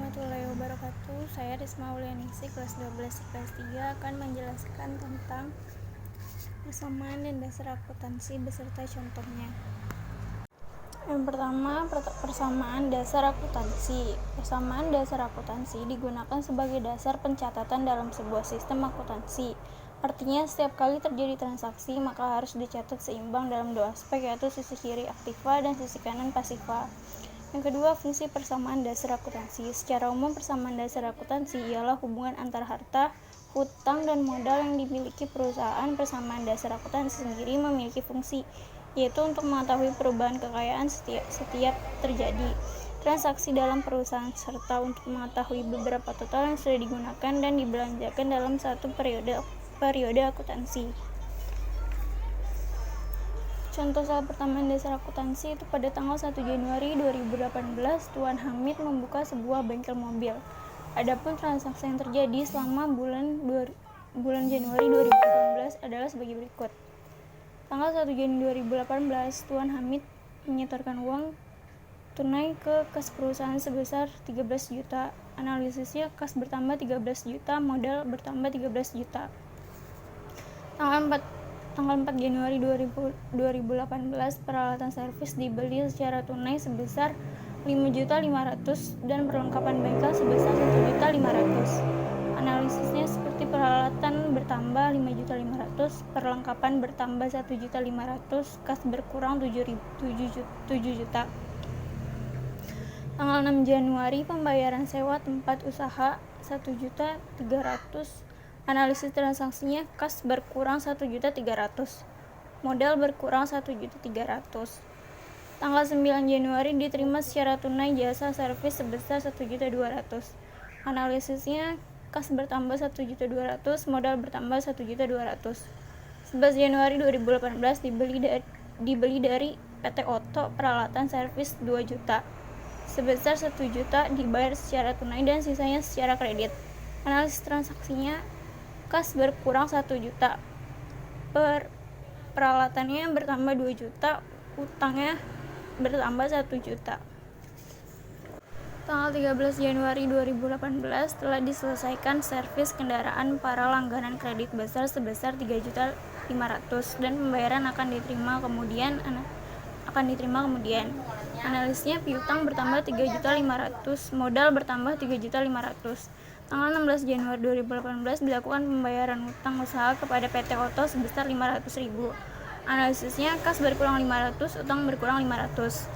warahmatullahi wabarakatuh. Saya Risma Ulianisi, kelas 12 kelas 3 akan menjelaskan tentang persamaan dan dasar akuntansi beserta contohnya. Yang pertama, persamaan dasar akuntansi. Persamaan dasar akuntansi digunakan sebagai dasar pencatatan dalam sebuah sistem akuntansi. Artinya, setiap kali terjadi transaksi, maka harus dicatat seimbang dalam dua aspek, yaitu sisi kiri aktiva dan sisi kanan pasiva. Yang kedua, fungsi persamaan dasar akuntansi. Secara umum, persamaan dasar akuntansi ialah hubungan antara harta, hutang, dan modal yang dimiliki perusahaan. Persamaan dasar akuntansi sendiri memiliki fungsi, yaitu untuk mengetahui perubahan kekayaan setiap terjadi transaksi dalam perusahaan, serta untuk mengetahui beberapa total yang sudah digunakan dan dibelanjakan dalam satu periode akuntansi. Contoh soal persamaan dasar akuntansi itu pada tanggal 1 Januari 2018, Tuan Hamid membuka sebuah bengkel mobil. Adapun transaksi yang terjadi selama bulan Januari 2018 adalah sebagai berikut. Tanggal 1 Januari 2018, Tuan Hamid menyetorkan uang tunai ke kas perusahaan sebesar 13 juta. Analisisnya, kas bertambah 13 juta, modal bertambah 13 juta. Tanggal 4 Januari 2018, peralatan servis dibeli secara tunai sebesar 5.500.000 dan perlengkapan bengkel sebesar 1.500.000. Analisisnya seperti peralatan bertambah 5.500.000, perlengkapan bertambah 1.500.000, kas berkurang 7 juta. Tanggal 6 Januari, pembayaran sewa tempat usaha 1.300.000. Analisis transaksinya, kas berkurang 1.300.000, modal berkurang 1.300.000. Tanggal 9 Januari diterima secara tunai jasa servis sebesar 1.200.000. Analisisnya, kas bertambah 1.200.000, modal bertambah 1.200.000. 11 Januari 2018 dibeli dari PT Oto peralatan servis 2 juta. Sebesar 1 juta dibayar secara tunai dan sisanya secara kredit. Analisis transaksinya, kas berkurang 1 juta, peralatannya bertambah 2 juta, utangnya bertambah 1 juta. Tanggal 13 Januari 2018 telah diselesaikan servis kendaraan para langganan kredit besar sebesar 3.500.000 dan pembayaran akan diterima kemudian. Analisisnya, piutang bertambah 3.500.000, modal bertambah 3.500.000. Tanggal 16 Januari 2018 dilakukan pembayaran hutang usaha kepada PT Oto sebesar 500.000. Analisisnya, kas berkurang 500, utang berkurang 500.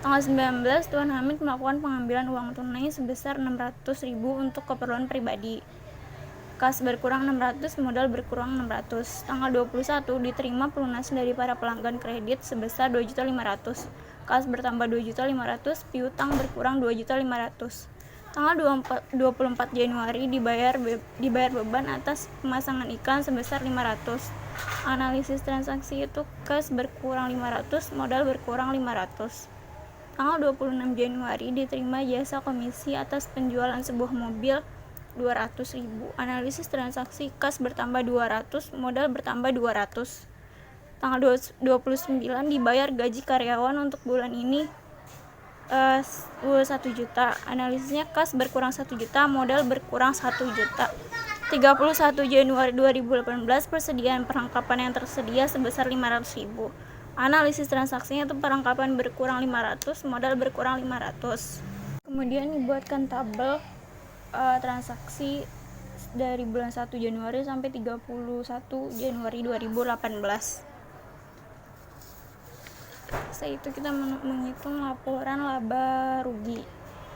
Tanggal 19, Tuan Hamid melakukan pengambilan uang tunai sebesar 600.000 untuk keperluan pribadi. Kas berkurang 600, modal berkurang 600. Tanggal 21, diterima pelunasan dari para pelanggan kredit sebesar 2.500.000. Kas bertambah 2.500, piutang berkurang 2.500. Tanggal 24 Januari dibayar beban atas pemasangan iklan sebesar 500. Analisis transaksi itu, kas berkurang 500, modal berkurang 500. Tanggal 26 Januari diterima jasa komisi atas penjualan sebuah mobil 200.000. Analisis transaksi, kas bertambah 200, modal bertambah 200. Tanggal 29 dibayar gaji karyawan untuk bulan ini 1 juta. Analisisnya, kas berkurang 1 juta, modal berkurang 1 juta. 31 Januari 2018, persediaan perlengkapan yang tersedia sebesar 500.000. Analisis transaksinya itu perlengkapan berkurang 500, modal berkurang 500. Kemudian dibuatkan tabel transaksi dari bulan 1 Januari sampai 31 Januari 2018. Setelah itu kita menghitung laporan laba rugi.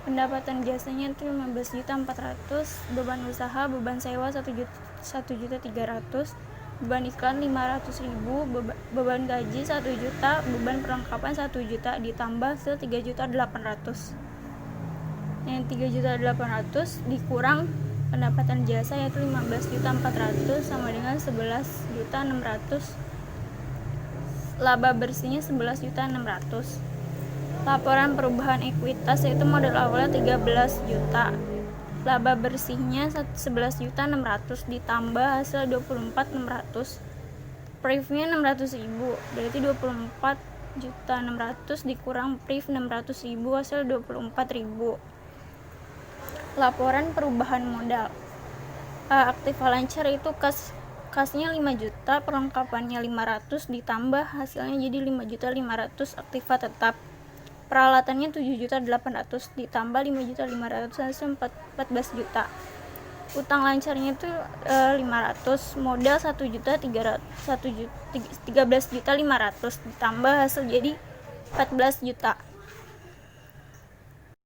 Pendapatan jasanya itu 15.400.000, beban usaha, beban sewa 1.300.000, beban iklan 500.000, beban gaji 1 juta, beban perlengkapan 1 juta ditambah ke 3.800.000. Yang 3.800.000 dikurang pendapatan jasa yaitu 15.400.000 sama dengan 11.600.000. Laba bersihnya 11.600.000. Laporan perubahan ekuitas yaitu modal awalnya 13 juta. Laba bersihnya 11.600.000 ditambah hasil 24.600. Prifnya 600.000, berarti 24.600.000 dikurang prif 600.000 hasil 24.000. Laporan perubahan modal. Aktiva lancar itu kasnya 5 juta, perlengkapannya 500, ditambah hasilnya jadi 5.500.000 aktiva tetap. Peralatannya 7.800.000, ditambah 5.500.000, hasil 14 juta. Utang lancarnya itu 500, modal 13.500.000, ditambah hasil jadi 14 juta.